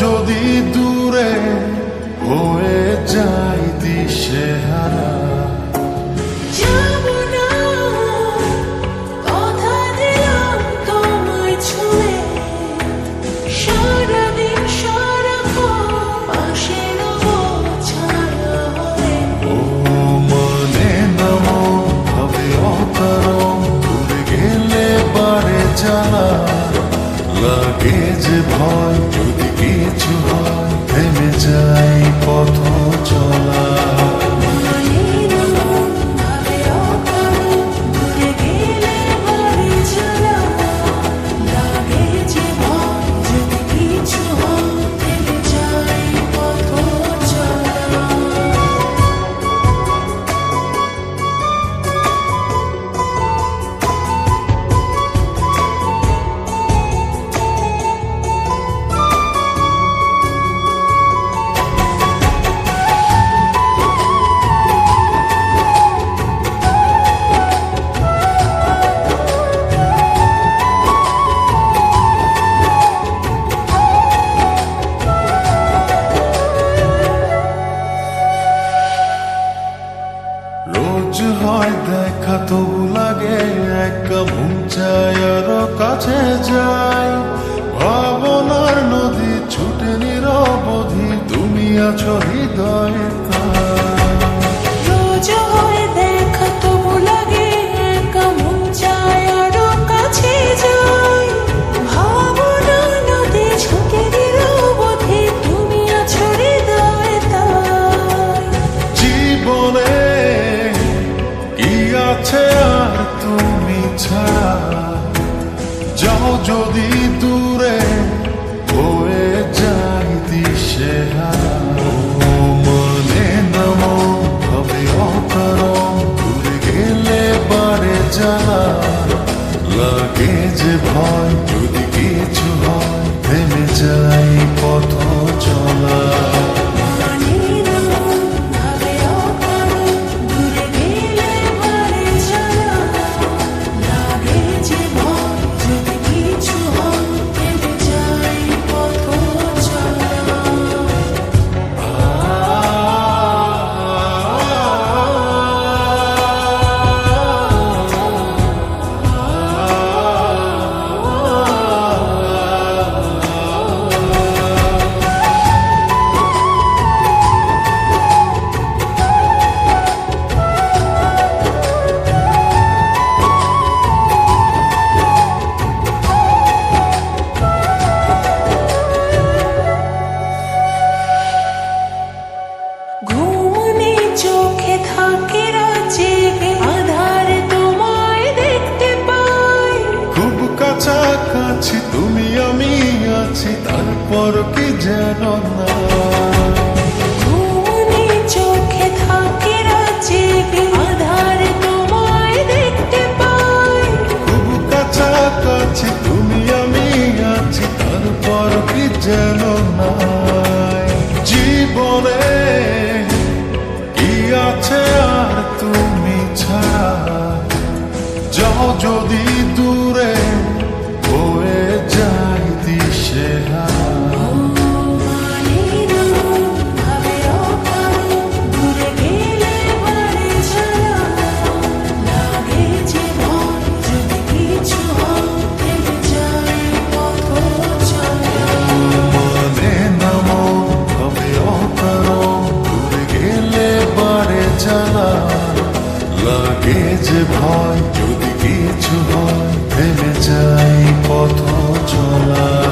যদি দূরে হয়ে যাই দিশেহারা। লাগে যে ভয় যদি কিছু হয় থেমে যাই পথ চলা। রোজ হয় দেখা তবু লাগে একা মন চাই আরো কাছে যাই। ভাবনার নদী ছুটে নিরবধি তুমি আছো হৃদয়ে। রোজ হয় দেখা তবু লাগে একা মন চাই আরো কাছে যাই। ভাবনার নদী ছুটে নিরবধি তুমি আছো হৃদয়ে। জীবনে আছে আর তুমি ছাড়া, যাও যদি দূরে হয়ে যাই দিশেহারা। মনে নামো হবে অকারণ দূরে গেলে বাড়ে জ্বালা। লাগে যে ভয় যদি কিছু হয় থেমে যাই পথ চলা। কাছাকাছি তুমি আমি আছি তারপর কি যেন না। চোখে থাকে জেগে আধারে তোমায় দেখতে পাই। খুব কাছাকাছি তুমি আমি আছি তারপর কি যেন নাই। জীবনে কি আছে আর তুমি ছাড়া, যাও যদি দূরে হয়ে যাই দিশেহারা। মনে নামো হবে অকারণ দূরে গেলে বাড়ে জ্বালা। লাগে যে ভয় যদি কিছু হয় থেমে যাই পথ চলা।